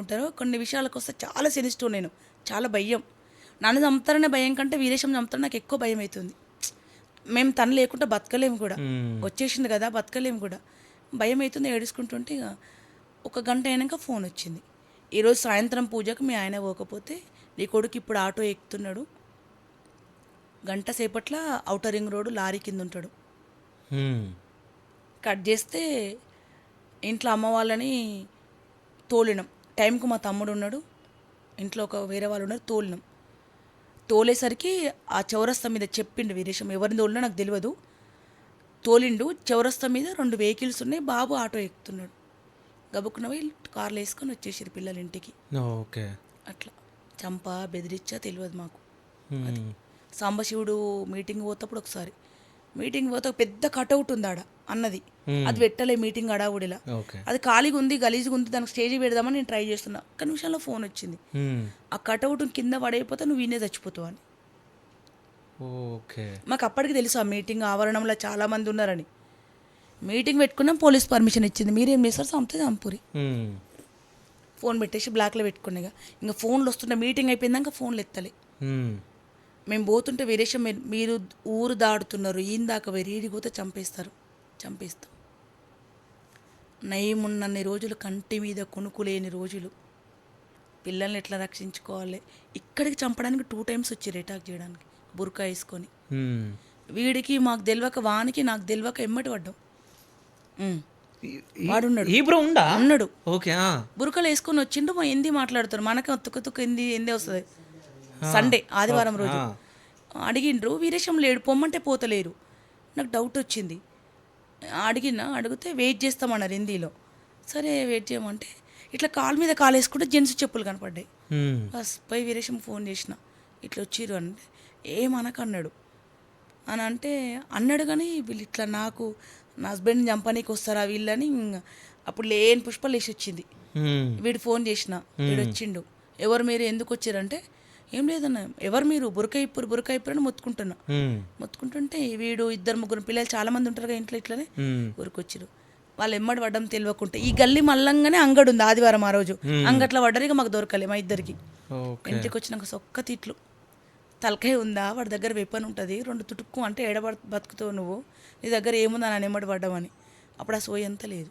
ఉంటారు. కొన్ని విషయాలకు వస్తే చాలా సెన్సిటివ్ నేను. చాలా భయం. నన్ను చంపుతారనే భయం కంటే వీరేశం చంపుతారని నాకు ఎక్కువ భయం అవుతుంది. మేము తను లేకుండా బతకలేము కూడా. వచ్చేసింది కదా బతకలేము కూడా. భయం అవుతుంది ఏడుచుకుంటుంటే ఇక ఒక గంట అయినాక ఫోన్ వచ్చింది. ఈరోజు సాయంత్రం పూజకు మీ ఆయన పోకపోతే నీ కొడుకు ఇప్పుడు ఆటో ఎక్కుతున్నాడు, గంట సేపట్ల ఔటర్ రింగ్ రోడ్డు లారీ కింద ఉంటాడు. కట్ చేస్తే ఇంట్లో అమ్మ వాళ్ళని తోలినాం. టైంకు మా తమ్ముడు ఉన్నాడు, ఇంట్లో ఒక వేరే వాళ్ళు ఉన్నారు, తోలినాం. తోలేసరికి ఆ చౌరస్తా మీద చెప్పిండు వీరేశం, ఎవరిని తోలినా నాకు తెలియదు, తోలిండు. చౌరస్తా మీద 2 వెహికల్స్ ఉన్నాయి, బాబు ఆటో ఎక్కుతున్నాడు. గబుక్కున పోయి కార్లు వేసుకొని వచ్చేసారు పిల్లల ఇంటికి. ఓకే. అట్లా చంపా బెదిరించా తెలియదు మాకు. అది సాంబశివుడు మీటింగ్ పోతప్పుడు ఒకసారి మీటింగ్ పోతే ఒక పెద్ద కటౌట్ ఉంది ఆడ అన్నది, అది పెట్టలే మీటింగ్ అడావుడిలా. అది ఖాళీగా ఉంది, గలీజ్గా ఉంది, దానికి స్టేజ్ పెడదామని నేను ట్రై చేస్తున్నా. ఒక్క నిమిషంలో ఫోన్ వచ్చింది, ఆ కటౌట్ కింద పడైపోతే నువ్వు ఈయనే చచ్చిపోతావు అని. మాకు అప్పటికి తెలుసు ఆ మీటింగ్ ఆవరణంలో చాలా మంది ఉన్నారని. మీటింగ్ పెట్టుకున్నాం, పోలీస్ పర్మిషన్ ఇచ్చింది. మీరేం చేస్తారు, చంపితే చంపురి. ఫోన్ పెట్టేసి బ్లాక్లో పెట్టుకునేగా. ఇంకా ఫోన్లు వస్తుంటే మీటింగ్ అయిపోయిందాక ఫోన్లు ఎత్తలే. మేము పోతుంటే వీరేశం మీరు ఊరు దాడుతున్నారు, ఈయన దాకా వేరే ఈడికి పోతే చంపేస్తాం. నయమున్నన్ని రోజులు కంటి మీద కొనుక్కు లేని రోజులు. పిల్లల్ని ఎట్లా రక్షించుకోవాలి. ఇక్కడికి చంపడానికి 2 times వచ్చి అటాక్ చేయడానికి బుర్కా వేసుకొని. వీడికి మాకు తెలియక, వానికి నాకు తెలియక ఎమ్మటి పడ్డాం. వాడున్నాడు బురకలు వేసుకొని వచ్చిండు. మా హిందీ మాట్లాడుతారు, మనకి తుక్క హిందీ వస్తుంది. సండే ఆదివారం రోజు అడిగిండ్రు, వీరేశం లేడు పొమ్మంటే పోతలేరు. నాకు డౌట్ వచ్చింది, అడిగితే వెయిట్ చేస్తామన్నారు హిందీలో. సరే వెయిట్ చేయమంటే ఇట్లా కాలు మీద కాలు వేసుకుంటే జెంట్స్ చెప్పులు కనపడ్డాయి. బస్ పోయి వీరేశం ఫోన్ చేసిన, ఇట్లా వచ్చిర్రు అంటే ఏమనకు అన్నాడు. అని అంటే అన్నాడు కానీ వీళ్ళు ఇట్లా నాకు నా హస్బెండ్ని చంపనీకి వస్తారా వీళ్ళని అప్పుడు లేని పుష్పలు వేసి వచ్చింది. వీడు ఫోన్ చేసిన, వీడు వచ్చిండు. ఎవరు మీరు, ఎందుకు వచ్చారంటే ఏం లేదన్న, ఎవరు మీరు, బురక ఇప్పురు అని మొత్తుకుంటుంటే వీడు 2-3 పిల్లలు చాలా మంది ఉంటారు కదా ఇంట్లో, ఇట్లనే ఊరికొచ్చిరు. వాళ్ళు ఎమ్మడి పడ్డం తెలియకుంటే ఈ గల్లీ మల్లంగానే అంగడి ఉంది. ఆదివారం ఆ రోజు అంగట్లో పడ్డారు. ఇక మాకు దొరకలే మా ఇద్దరికి. ఇంటికి వచ్చినాక సొక్క తిట్లు. తలకాయ ఉందా, వాడి దగ్గర వెపన్ ఉంటుంది, 2 తుటుక్కు అంటే బతుకుతావు నువ్వు, నీ దగ్గర ఏముందా నన్ను ఎమ్మడి పడ్డామని. అప్పుడు ఆ సోయి అంతా లేదు.